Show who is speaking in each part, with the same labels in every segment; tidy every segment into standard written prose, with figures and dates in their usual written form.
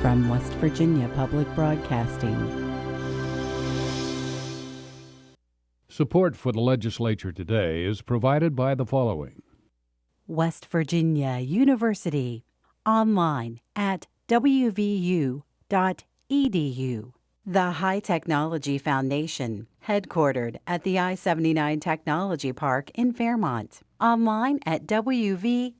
Speaker 1: from West Virginia Public Broadcasting.
Speaker 2: Support for the Legislature Today is provided by the following.
Speaker 1: West Virginia University, online at wvu.edu. The High Technology Foundation, headquartered at the I-79 Technology Park in Fairmont, online at wvhtf.org.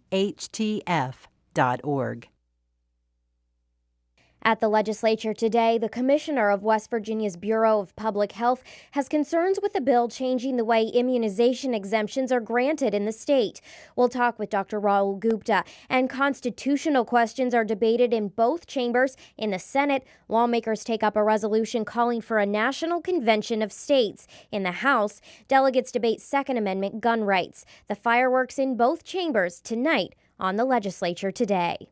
Speaker 3: At the Legislature today, the Commissioner of West Virginia's Bureau of Public Health has concerns with the bill changing the way immunization exemptions are granted in the state. We'll talk with Dr. Rahul Gupta, and constitutional questions are debated in both chambers. In the Senate, lawmakers take up a resolution calling for a national convention of states. In the House, delegates debate Second Amendment gun rights. The fireworks in both chambers tonight on the Legislature today.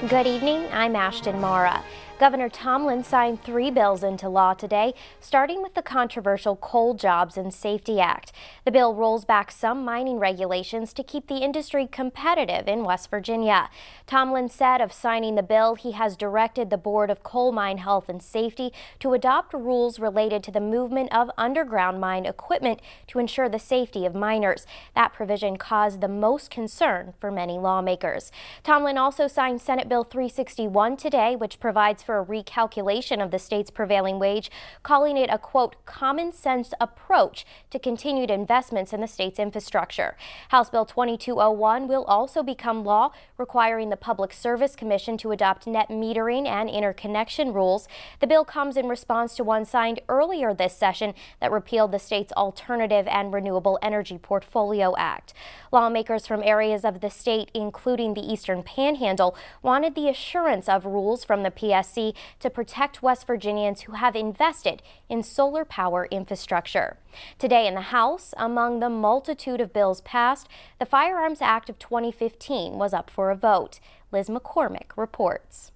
Speaker 3: Good evening, I'm Ashton Mara. Governor Tomlin signed 3 bills into law today, starting with the controversial Coal Jobs and Safety Act. The bill rolls back some mining regulations to keep the industry competitive in West Virginia. Tomlin said of signing the bill, he has directed the Board of Coal Mine Health and Safety to adopt rules related to the movement of underground mine equipment to ensure the safety of miners. That provision caused the most concern for many lawmakers. Tomlin also signed Senate Bill 361 today, which provides for a recalculation of the state's prevailing wage, calling it a, quote, common sense approach to continued investments in the state's infrastructure. House Bill 2201 will also become law, requiring the Public Service Commission to adopt net metering and interconnection rules. The bill comes in response to one signed earlier this session that repealed the state's Alternative and Renewable Energy Portfolio Act. Lawmakers from areas of the state, including the Eastern Panhandle, wanted the assurance of rules from the PSC to protect West Virginians who have invested in solar power infrastructure. Today in the House, among the multitude of bills passed, the Firearms Act of 2015 was up for a vote. Liz McCormick reports.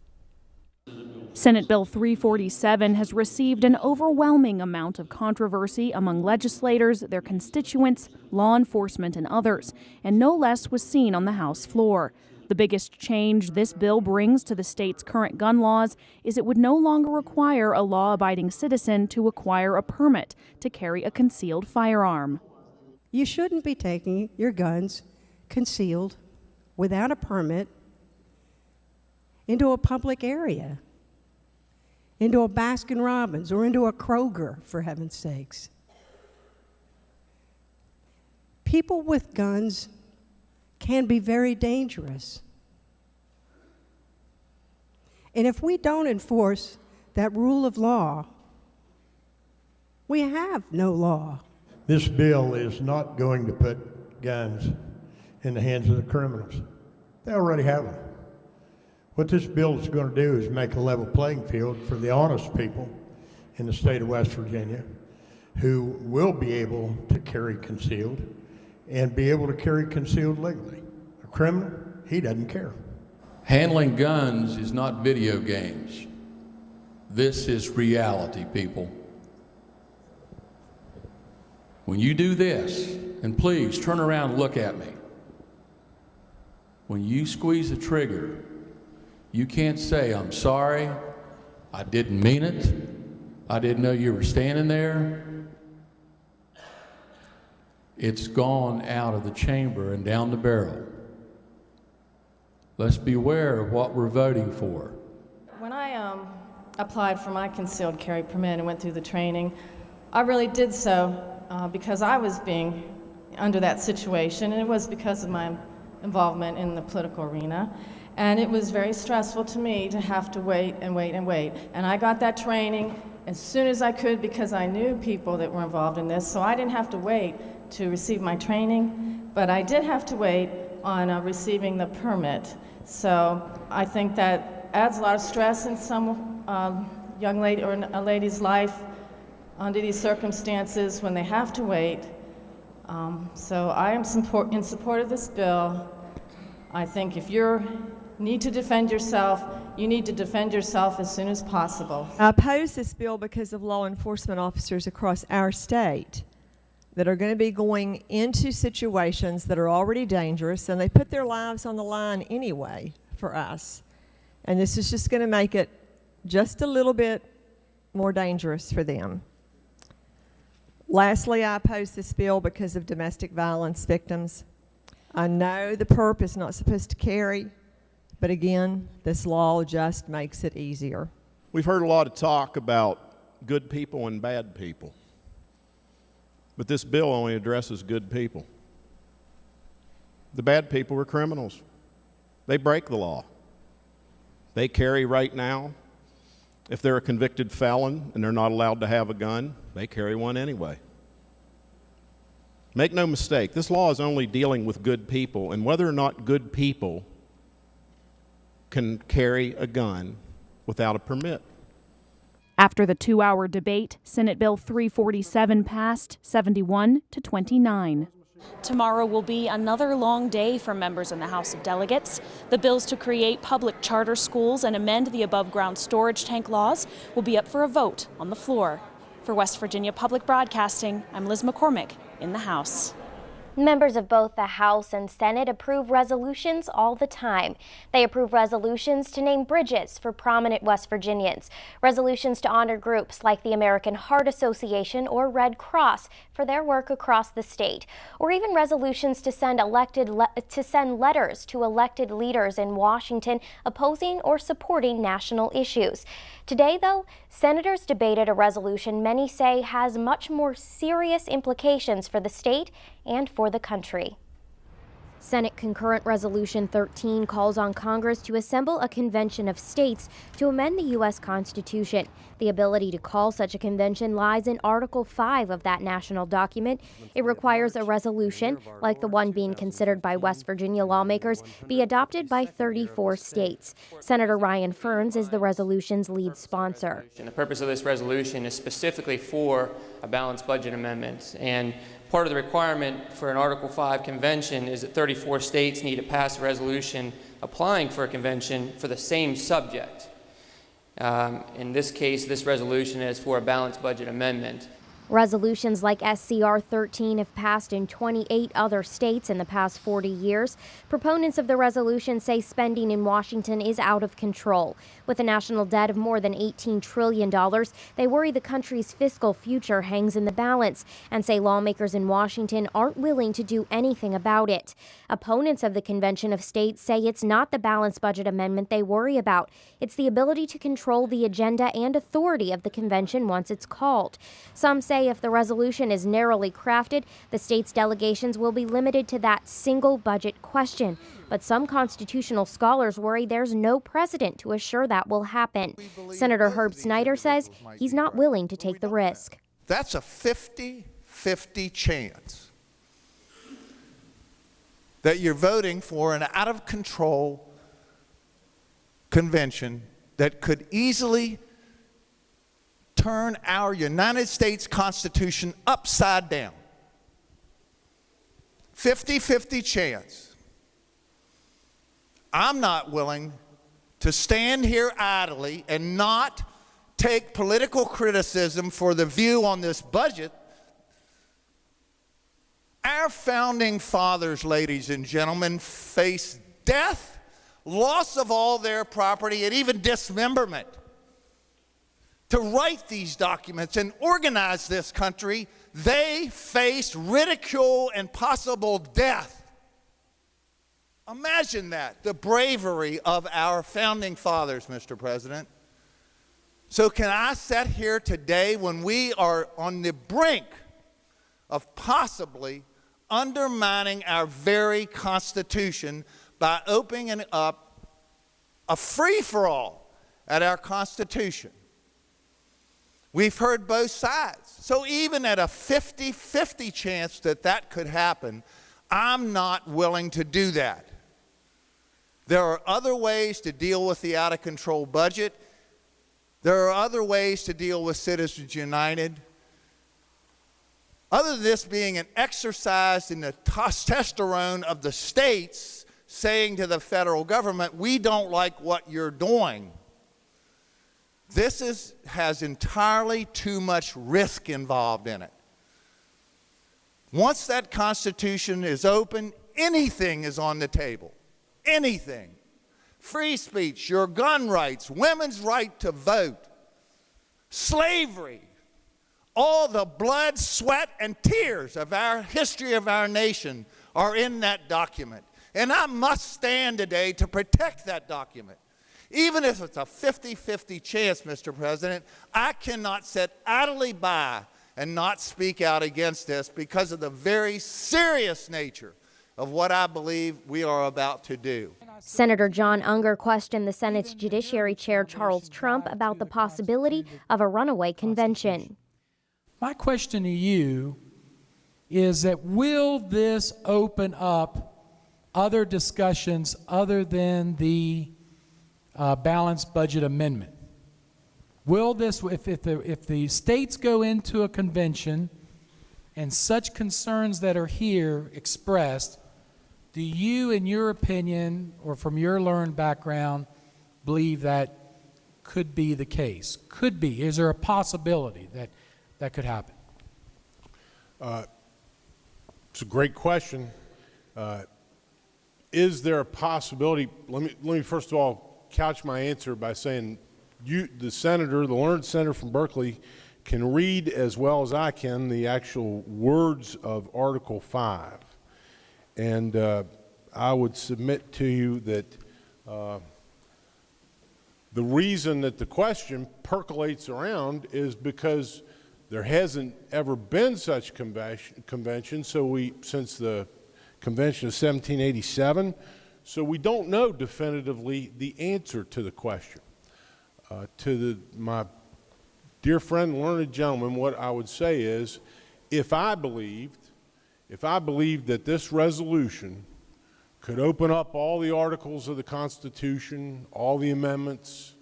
Speaker 4: Senate Bill 347 has received an overwhelming amount of controversy among legislators, their constituents, law enforcement, and others, and no less was seen on the House floor. The biggest change this bill brings to the state's current gun laws is it would no longer require a law-abiding citizen to acquire a permit to carry a concealed firearm.
Speaker 5: You shouldn't be taking your guns concealed without a permit into a public area, into a Baskin-Robbins or into a Kroger, for heaven's sakes. People with guns can be very dangerous. And if we don't enforce that rule of law, we have no law.
Speaker 6: This bill is not going to put guns in the hands of the criminals. They already have them. What this bill is going to do is make a level playing field for the honest people in the state of West Virginia who will be able to carry concealed and be able to carry concealed legally. A criminal, he doesn't care.
Speaker 7: Handling guns is not video games. This is reality, people. When you do this, and please turn around and look at me. When you squeeze the trigger, you can't say, I'm sorry, I didn't mean it, I didn't know you were standing there. It's gone out of the chamber and down the barrel. Let's beware of what we're voting for.
Speaker 8: When I applied for my concealed carry permit and went through the training, I really did so because I was being under that situation, and it was because of my involvement in the political arena. And it was very stressful to me to have to wait and wait and wait. And I got that training as soon as I could because I knew people that were involved in this, so I didn't have to wait to receive my training, but I did have to wait on receiving the permit. So I think that adds a lot of stress in some young lady or a lady's life under these circumstances when they have to wait. So I am in support of this bill. I think if you're need to defend yourself, you need to defend yourself as soon as possible.
Speaker 9: I oppose this bill because of law enforcement officers across our state that are going to be going into situations that are already dangerous, and they put their lives on the line anyway for us. And this is just going to make it just a little bit more dangerous for them. Lastly, I oppose this bill because of domestic violence victims. I know the perp is not supposed to carry, but again, this law just makes it easier.
Speaker 10: We've heard a lot of talk about good people and bad people, but this bill only addresses good people. The bad people are criminals. They break the law. They carry right now. If they're a convicted felon and they're not allowed to have a gun, they carry one anyway. Make no mistake, this law is only dealing with good people, and whether or not good people can carry a gun without a permit.
Speaker 4: After the 2-hour debate, Senate Bill 347 passed 71-29. Tomorrow will be another long day for members in the House of Delegates. The bills to create public charter schools and amend the above-ground storage tank laws will be up for a vote on the floor. For West Virginia Public Broadcasting, I'm Liz McCormick in the House.
Speaker 3: Members of both the House and Senate approve resolutions all the time. They approve resolutions to name bridges for prominent West Virginians, resolutions to honor groups like the American Heart Association or Red Cross for their work across the state, or even resolutions to send letters to elected leaders in Washington opposing or supporting national issues. Today, though, senators debated a resolution many say has much more serious implications for the state and for the country. Senate Concurrent Resolution 13 calls on Congress to assemble a convention of states to amend the U.S. Constitution. The ability to call such a convention lies in Article 5 of that national document. It requires a resolution, like the one being considered by West Virginia lawmakers, be adopted by 34 states. Senator Ryan Ferns is the resolution's lead sponsor.
Speaker 11: And the purpose of this resolution is specifically for a balanced budget amendment. And part of the requirement for an Article 5 convention is that 34 states need to pass a resolution applying for a convention for the same subject. In this case, this resolution is for a balanced budget amendment.
Speaker 3: Resolutions like SCR 13 have passed in 28 other states in the past 40 years. Proponents of the resolution say spending in Washington is out of control. With a national debt of more than $18 trillion, they worry the country's fiscal future hangs in the balance and say lawmakers in Washington aren't willing to do anything about it. Opponents of the Convention of States say it's not the balanced budget amendment they worry about. It's the ability to control the agenda and authority of the convention once it's called. Some say if the resolution is narrowly crafted, the state's delegations will be limited to that single budget question. But some constitutional scholars worry there's no precedent to assure that will happen. Senator Herb Snyder says he's not willing to take the risk.
Speaker 12: That's a 50-50 chance that you're voting for an out-of-control convention that could easily turn our United States Constitution upside down. 50-50 chance. I'm not willing to stand here idly and not take political criticism for the view on this budget. Our founding fathers, ladies and gentlemen, faced death, loss of all their property, and even dismemberment to write these documents and organize this country. They faced ridicule and possible death. Imagine that, the bravery of our founding fathers, Mr. President. So can I sit here today when we are on the brink of possibly undermining our very Constitution by opening up a free-for-all at our Constitution? We've heard both sides. So even at a 50-50 chance that that could happen, I'm not willing to do that. There are other ways to deal with the out-of-control budget. There are other ways to deal with Citizens United. Other than this being an exercise in the testosterone of the states, saying to the federal government, we don't like what you're doing. This has entirely too much risk involved in it. Once that Constitution is open, anything is on the table. Anything. Free speech, your gun rights, women's right to vote, slavery, all the blood, sweat, and tears of our history of our nation are in that document. And I must stand today to protect that document. Even if it's a 50-50 chance, Mr. President, I cannot sit idly by and not speak out against this because of the very serious nature of what I believe we are about to do.
Speaker 3: Senator John Unger questioned the Senate's Judiciary Chair Charles Trump about the possibility of a runaway convention.
Speaker 13: My question to you is that will this open up other discussions other than the balanced budget amendment? Will this, if the states go into a convention and such concerns that are here expressed, do you, in your opinion, or from your learned background, believe that could be the case? Could be. Is there a possibility that that could happen?
Speaker 10: It's a great question. Is there a possibility? Let me first of all couch my answer by saying the senator, the learned senator from Berkeley, can read as well as I can the actual words of Article 5. And I would submit to you that the reason that the question percolates around is because there hasn't ever been such convention since the convention of 1787, so we don't know definitively the answer to the question. My dear friend, learned gentleman, what I would say is, if I believed that this resolution could open up all the articles of the Constitution, all the amendments,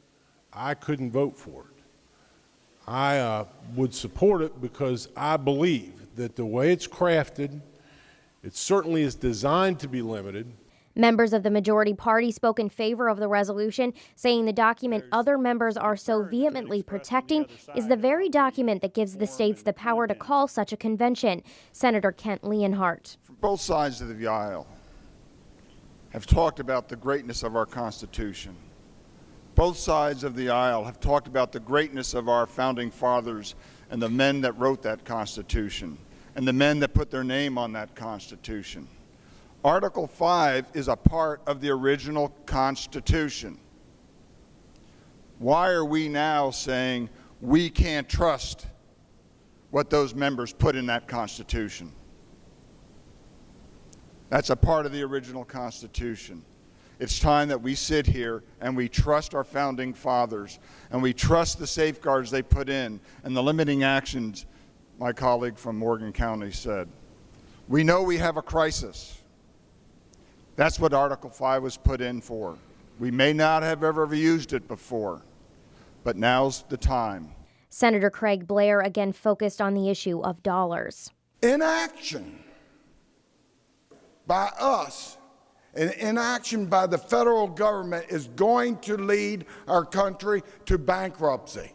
Speaker 10: I couldn't vote for it. I would support it because I believe that the way it's crafted, it certainly is designed to be limited.
Speaker 3: Members of the majority party spoke in favor of the resolution, saying the document other members are so vehemently protecting is the very document that gives the states the power to call such a convention. Senator Kent Leonhardt.
Speaker 14: Both sides of the aisle have talked about the greatness of our Constitution. Both sides of the aisle have talked about the greatness of our founding fathers and the men that wrote that Constitution and the men that put their name on that Constitution. Article 5 is a part of the original Constitution. Why are we now saying we can't trust what those members put in that Constitution? That's a part of the original Constitution. It's time that we sit here and we trust our founding fathers and we trust the safeguards they put in and the limiting actions my colleague from Morgan County said. We know we have a crisis. That's what Article 5 was put in for. We may not have ever used it before, but now's the time.
Speaker 3: Senator Craig Blair again focused on the issue of dollars.
Speaker 15: Inaction by us and inaction by the federal government is going to lead our country to bankruptcy.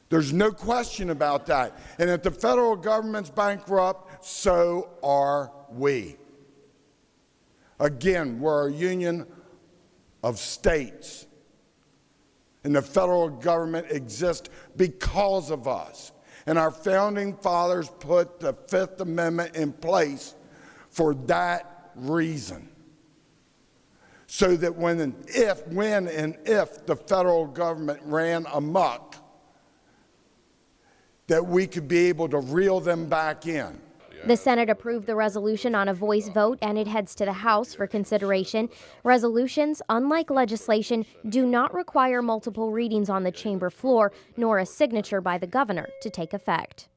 Speaker 15: There's no question about that. And if the federal government's bankrupt, so are we. Again, we're a union of states. And the federal government exists because of us. And our founding fathers put the Fifth Amendment in place for that reason. So that when and if the federal government ran amok, that we could be able to reel them back in.
Speaker 3: The Senate approved the resolution on a voice vote, and it heads to the House for consideration. Resolutions, unlike legislation, do not require multiple readings on the chamber floor, nor a signature by the governor to take effect.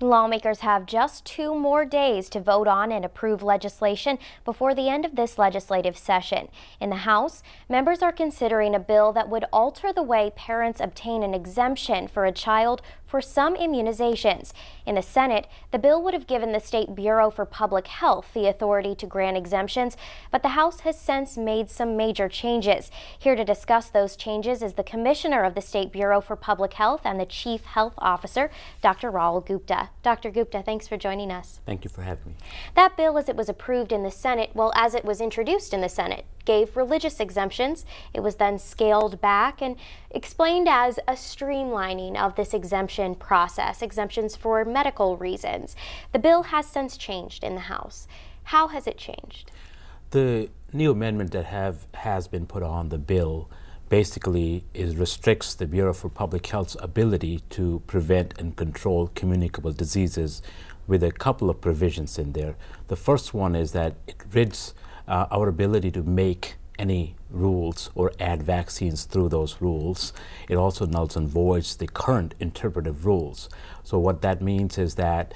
Speaker 3: Lawmakers have just 2 more days to vote on and approve legislation before the end of this legislative session. In the House, members are considering a bill that would alter the way parents obtain an exemption for a child for some immunizations. In the Senate, the bill would have given the State Bureau for Public Health the authority to grant exemptions, but the House has since made some major changes. Here to discuss those changes is the Commissioner of the State Bureau for Public Health and the Chief Health Officer, Dr. Rahul Gupta. Dr. Gupta, thanks for joining us.
Speaker 16: Thank you for having me.
Speaker 3: That bill, as it was approved in the Senate, well, as it was introduced in the Senate, gave religious exemptions. It was then scaled back and explained as a streamlining of this exemption process, exemptions for medical reasons. The bill has since changed in the House. How has it changed?
Speaker 16: The new amendment that has been put on the bill basically restricts the Bureau for Public Health's ability to prevent and control communicable diseases with a couple of provisions in there. The first one is that it rids our ability to make any rules or add vaccines through those rules. It also nulls and voids the current interpretive rules. So what that means is that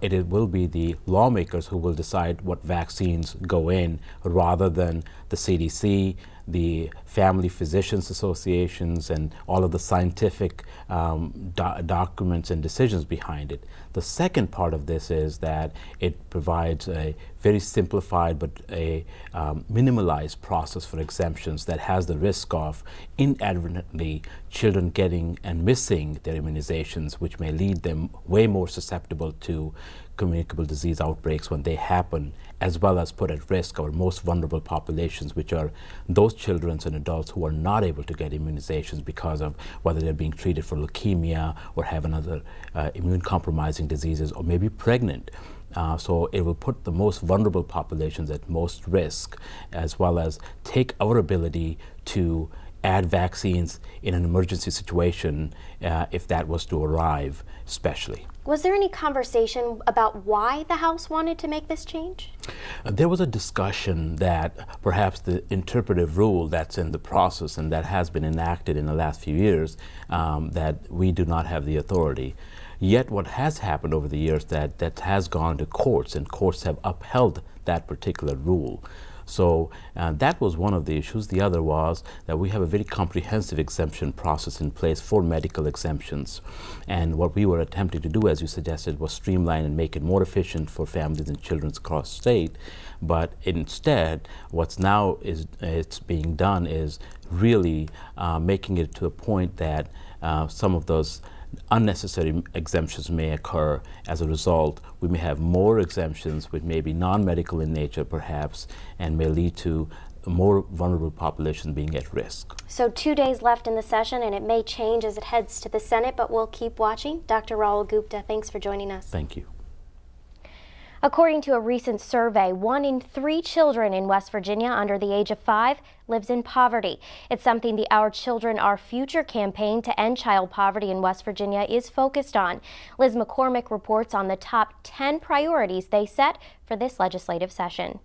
Speaker 16: it will be the lawmakers who will decide what vaccines go in rather than the CDC, the Family Physicians Associations, and all of the scientific documents and decisions behind it. The second part of this is that it provides a very simplified but a minimalized process for exemptions that has the risk of inadvertently children getting and missing their immunizations, which may lead them way more susceptible to communicable disease outbreaks when they happen, as well as put at risk our most vulnerable populations, which are those children and adults who are not able to get immunizations because of whether they're being treated for leukemia or have another immune compromising diseases, or maybe pregnant. So it will put the most vulnerable populations at most risk, as well as take our ability to add vaccines in an emergency situation if that was to arrive, especially.
Speaker 3: Was there any conversation about why the House wanted to make this change?
Speaker 16: There was a discussion that perhaps the interpretive rule that's in the process and that has been enacted in the last few years, that we do not have the authority. Yet what has happened over the years that has gone to courts, and courts have upheld that particular rule. So that was one of the issues. The other was that we have a very comprehensive exemption process in place for medical exemptions. And what we were attempting to do, as you suggested, was streamline and make it more efficient for families and children across the state. But instead, what's now it's being done is really making it to a point that some of those unnecessary exemptions may occur. As a result, we may have more exemptions which may be non-medical in nature perhaps, and may lead to more vulnerable populations being at risk.
Speaker 3: So 2 days left in the session, and it may change as it heads to the Senate, but we'll keep watching. Dr. Rahul Gupta, thanks for joining us.
Speaker 16: Thank you.
Speaker 3: According to a recent survey, 1 in 3 children in West Virginia under the age of 5 lives in poverty. It's something the Our Children, Our Future campaign to end child poverty in West Virginia is focused on. Liz McCormick reports on the top 10 priorities they set for this legislative session.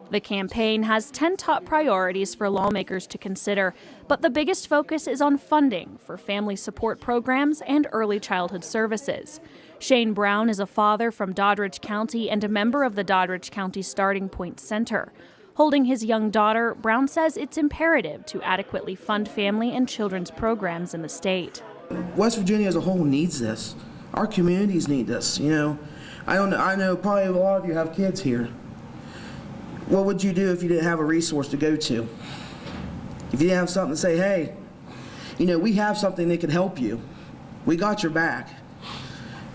Speaker 4: The campaign has 10 top priorities for lawmakers to consider, but the biggest focus is on funding for family support programs and early childhood services. Shane Brown is a father from Doddridge County and a member of the Doddridge County Starting Point Center. Holding his young daughter, Brown says it's imperative to adequately fund family and children's programs in the state.
Speaker 17: West Virginia as a whole needs this. Our communities need this. You know, I know probably a lot of you have kids here. What would you do if you didn't have a resource to go to? If you didn't have something to say, hey, you know, we have something that can help you. We got your back.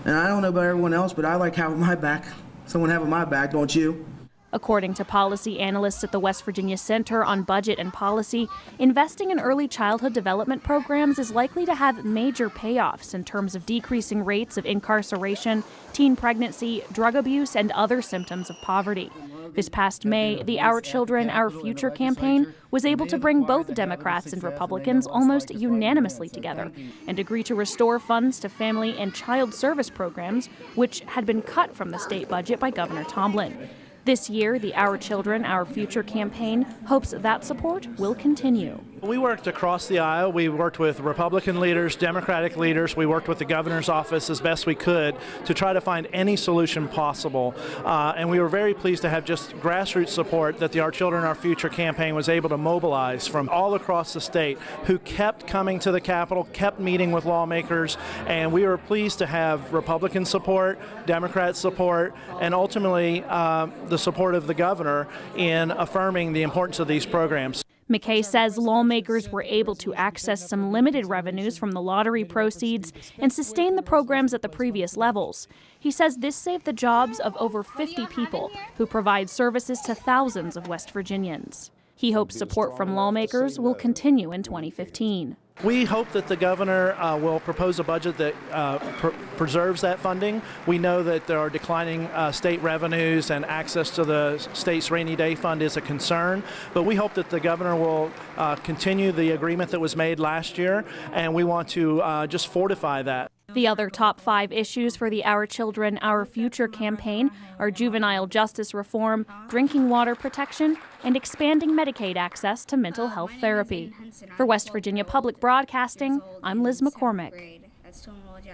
Speaker 17: And I don't know about everyone else, but I like having my back. Someone having my back, don't you?
Speaker 4: According to policy analysts at the West Virginia Center on Budget and Policy, investing in early childhood development programs is likely to have major payoffs in terms of decreasing rates of incarceration, teen pregnancy, drug abuse, and other symptoms of poverty. This past May, the Our Children, Our Future campaign was able to bring both Democrats and Republicans almost unanimously together and agree to restore funds to family and child service programs, which had been cut from the state budget by Governor Tomlin. This year, the Our Children, Our Future campaign hopes that support will continue.
Speaker 18: We worked across the aisle. We worked with Republican leaders, Democratic leaders. We worked with the governor's office as best we could to try to find any solution possible. And we were very pleased to have just grassroots support that the Our Children, Our Future campaign was able to mobilize from all across the state, who kept coming to the Capitol, kept meeting with lawmakers, and we were pleased to have Republican support, Democrat support, and ultimately the support of the governor in affirming the importance of these programs.
Speaker 4: McKay says lawmakers were able to access some limited revenues from the lottery proceeds and sustain the programs at the previous levels. He says this saved the jobs of over 50 people who provide services to thousands of West Virginians. He hopes support from lawmakers will continue in 2015.
Speaker 18: We hope that the governor will propose a budget that preserves that funding. We know that there are declining state revenues, and access to the state's rainy day fund is a concern, but we hope that the governor will continue the agreement that was made last year, and we want to just fortify that.
Speaker 4: The other top 5 issues for the Our Children, Our Future campaign are juvenile justice reform, drinking water protection, and expanding Medicaid access to mental health therapy. For West Virginia Public Broadcasting, I'm Liz McCormick.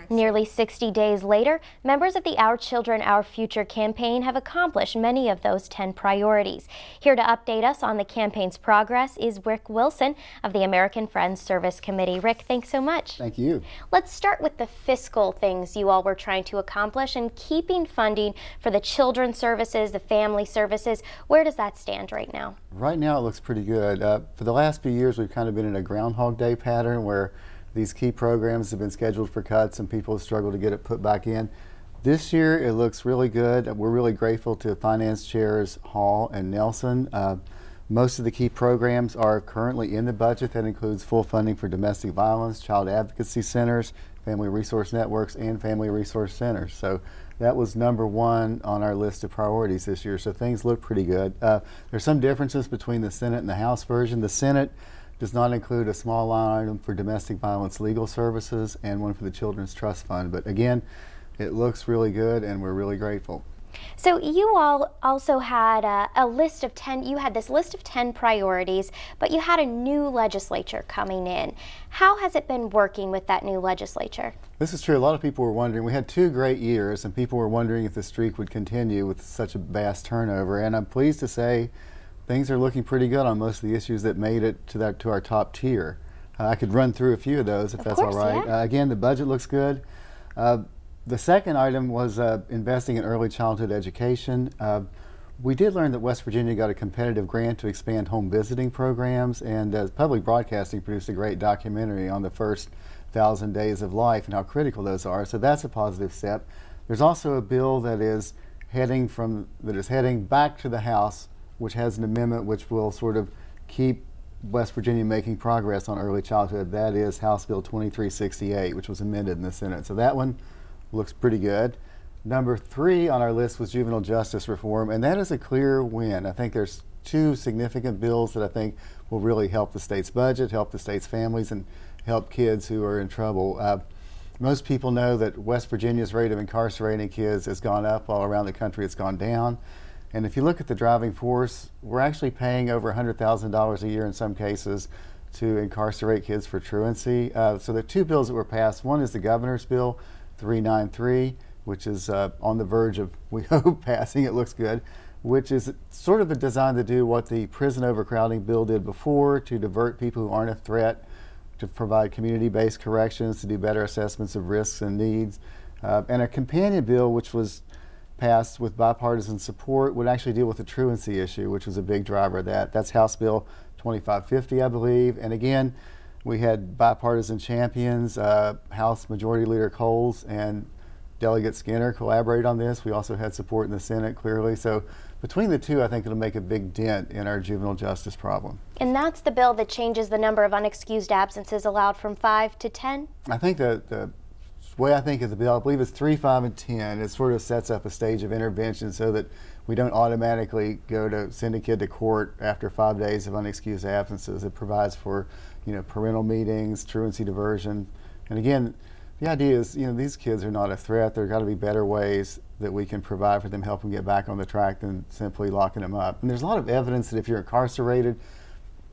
Speaker 3: Nearly 60 days later, members of the Our Children, Our Future campaign have accomplished many of those 10 priorities. Here to update us on the campaign's progress is Rick Wilson of the American Friends Service Committee. Rick, thanks so much.
Speaker 19: Thank you.
Speaker 3: Let's start with the fiscal things you all were trying to accomplish and keeping funding for the children's services, the family services. Where does that stand right now?
Speaker 19: Right now it looks pretty good. For the last few years we've kind of been in a Groundhog Day pattern where these key programs have been scheduled for cuts and people have struggled to get it put back in. This year it looks really good. We're really grateful to Finance Chairs Hall and Nelson. Most of the key programs are currently in the budget. That includes full funding for domestic violence, child advocacy centers, family resource networks, and family resource centers. So that was number 1 on our list of priorities this year. So things look pretty good. There's some differences between the Senate and the House version. The Senate does not include a small line item for domestic violence legal services and one for the Children's Trust Fund. But again, it looks really good and we're really grateful.
Speaker 3: So you all also had a list of 10, you had this list of 10 priorities, but you had a new legislature coming in. How has it been working with that new legislature?
Speaker 19: This is true. A lot of people were wondering. We had 2 great years and people were wondering if the streak would continue with such a vast turnover. And I'm pleased to say things are looking pretty good on most of the issues that made it to our top tier. I could run through a few of those if that's all right.
Speaker 3: Yeah.
Speaker 19: Again, the budget looks good. The second item was investing in early childhood education. We did learn that West Virginia got a competitive grant to expand home visiting programs, and Public Broadcasting produced a great documentary on the first 1,000 days of life and how critical those are. So that's a positive step. There's also a bill that is heading back to the House, which has an amendment which will sort of keep West Virginia making progress on early childhood. That is House Bill 2368, which was amended in the Senate. So that one looks pretty good. Number 3 on our list was juvenile justice reform, and that is a clear win. I think there's 2 significant bills that I think will really help the state's budget, help the state's families, and help kids who are in trouble. Most people know that West Virginia's rate of incarcerating kids has gone up. All around the country it's gone down. And if you look at the driving force, we're actually paying over $100,000 a year in some cases to incarcerate kids for truancy. So there are 2 bills that were passed. One is the governor's bill, 393, which is on the verge of, we hope, passing. It looks good, which is sort of designed to do what the prison overcrowding bill did before, to divert people who aren't a threat, to provide community-based corrections, to do better assessments of risks and needs. And a companion bill, which was passed with bipartisan support, would actually deal with the truancy issue, which was a big driver of that. That's House Bill 2550, I believe. And again, we had bipartisan champions. House Majority Leader Coles and Delegate Skinner collaborated on this. We also had support in the Senate, clearly. So between the 2, I think it'll make a big dent in our juvenile justice problem.
Speaker 3: And that's the bill that changes the number of unexcused absences allowed from 5 to 10?
Speaker 19: I think the way I think of the bill, I believe it's 3, 5, and 10. It sort of sets up a stage of intervention so that we don't automatically go to send a kid to court after 5 days of unexcused absences. It provides for, parental meetings, truancy diversion. And again, The idea is, these kids are not a threat. There got to be better ways that we can provide for them, help them get back on the track than simply locking them up. And there's a lot of evidence that if you're incarcerated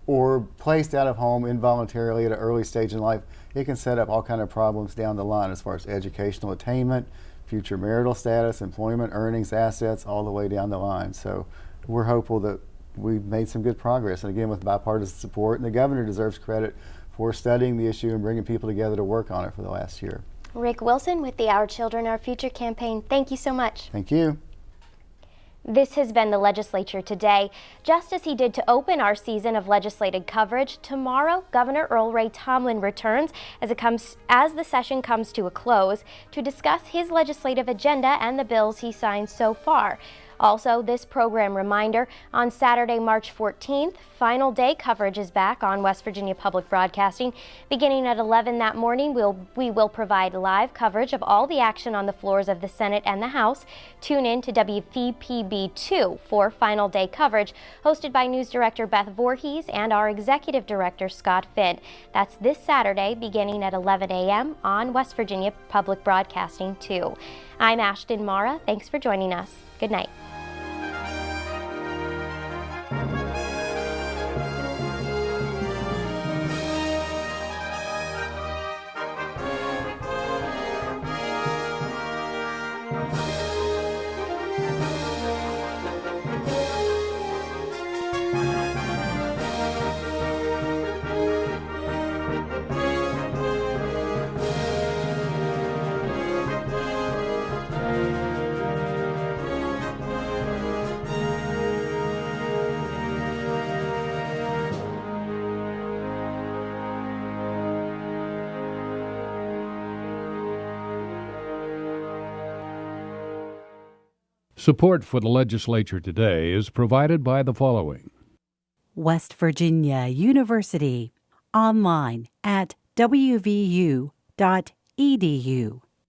Speaker 19: or placed out of home involuntarily at an early stage in life, it can set up all kinds of problems down the line as far as educational attainment, future marital status, employment, earnings, assets, all the way down the line. So we're hopeful that we've made some good progress, and again with bipartisan support, and the governor deserves credit for studying the issue and bringing people together to work on it for the last year.
Speaker 3: Rick Wilson with the Our Children, Our Future campaign, thank you so much.
Speaker 19: Thank you.
Speaker 3: This has been the Legislature Today. Just as he did to open our season of legislative coverage, tomorrow Governor Earl Ray Tomblin returns as the session comes to a close to discuss his legislative agenda and the bills he signed so far. Also, this program reminder, on Saturday, March 14th, final day coverage is back on West Virginia Public Broadcasting. Beginning at 11 that morning, we will provide live coverage of all the action on the floors of the Senate and the House. Tune in to WVPB2 for final day coverage, hosted by News Director Beth Voorhees and our Executive Director Scott Finn. That's this Saturday, beginning at 11 a.m. on West Virginia Public Broadcasting 2. I'm Ashton Mara. Thanks for joining us. Good night.
Speaker 2: Support for the Legislature Today is provided by the following.
Speaker 1: West Virginia University, online at wvu.edu.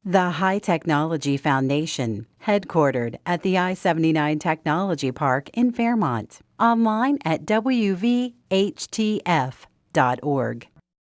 Speaker 1: The High Technology Foundation, headquartered at the I-79 Technology Park in Fairmont, online at wvhtf.org.